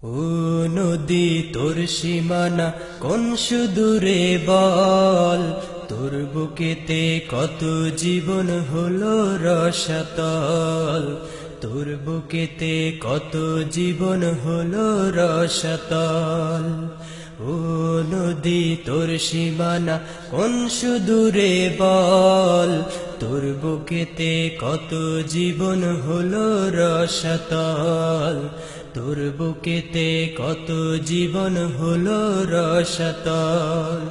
ও নদী তোর সীমানা কোন সুদূরে বল, তোর বুকেতে কত জীবন হলো রসাতল, তোর বুকেতে কত জীবন হলো রসাতল। ও নদী তোর সীমানা কোন সুদূরে বল, তোর বুকেতে কত জীবন হলো রসাতল, তোর বুকেতে কত জীবন হলো রসাতল।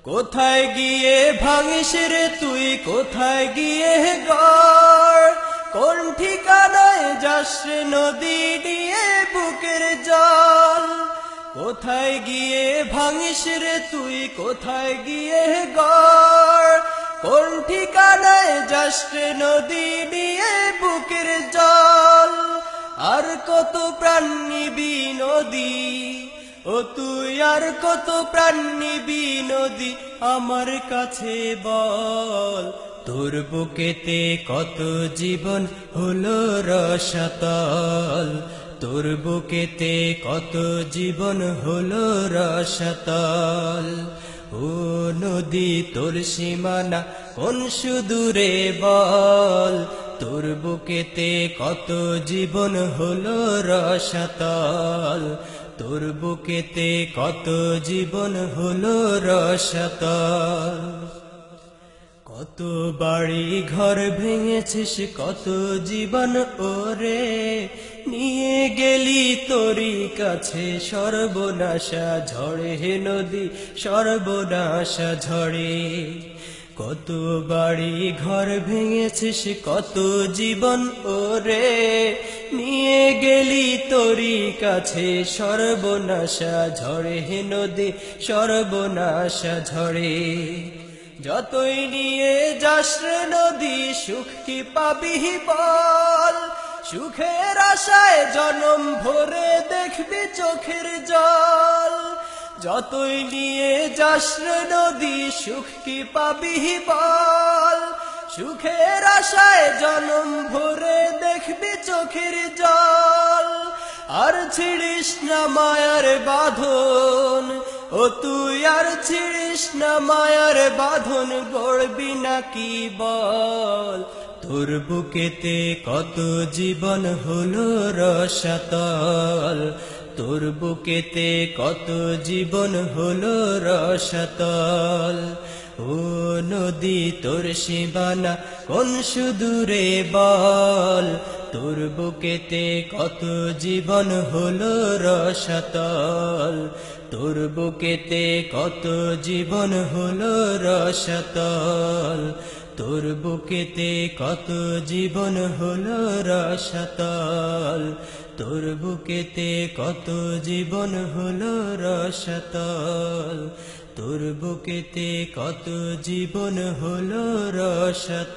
কোথায় গিয়ে ভাঙিস রে তুই, কোথায় গিয়ে গড়, কোন ঠিকানায় যাস রে নদী নিয়ে বুকের জল। কোথায় গিয়ে ভাঙিস রে তুই, কোথায় গিয়ে গড়, কোন ঠিকানায় যাস রে নদী নিয়ে বুকের জল। আর কত প্রাণ নিবি নদী, ও তুই আর কত প্রাণ নিবি নদী, আমার কাছে বল। তোর বুকেতে কত জীবন হলো রসাতল, তোর বুকেতে কত জীবন হলো রসাতল। ও নদী তোর সীমানা কোন সুদূরে বল, তোর বুকেতে কত জীবন হলো রসাতল, তোর বুকেতে কত জীবন হলো রসাতল। কত বাড়ি ঘর ভেঙেছিস, কত জীবন ওরে নিয়ে গেলি তোরই কাছে, সর্বনাশা ঝড়ে হে নদী, সর্বনাশা ঝড়ে। কত বাড়ি ঘর ভেঙেছিস, কত জীবন ওরে নিয়ে গেলি তোরই কাছে, সর্বনাশা ঝড়ে হে নদী, সর্বনাশা ঝড়ে। যতই নিয়ে যাস রে নদী, সুখ কি পাবি বল, সুখের আশায় জনম ভরে দেখবি চোখের জল। যতই নিয়ে যাস রে নদী, সুখ কি পাবি বল, সুখের আশায় জনম ভরে দেখবি চোখের জল। আর ছিড়িস না মায়ার বাঁধন, ও তুই আর ছিড়িস না মায়ার বাঁধন, গড়বি নাকি বল। তোর বুকেতে কত জীবন হলো রসাতল, তোর বুকেতে কত জীবন হলো রসাতল। ও নদী তোর সীমানা কোন সুদূরে বল, তোর বুকেতে কত জীবন হলো রসাতল, তোর বুকেতে কত জীবন হলো রসাতল, তোর বুকেতে কত জীবন হলো রসাতল, তোর বুকেতে কত জীবন হলো রসাতল, তোর বুকেতে কত জীবন হলো রসাতল।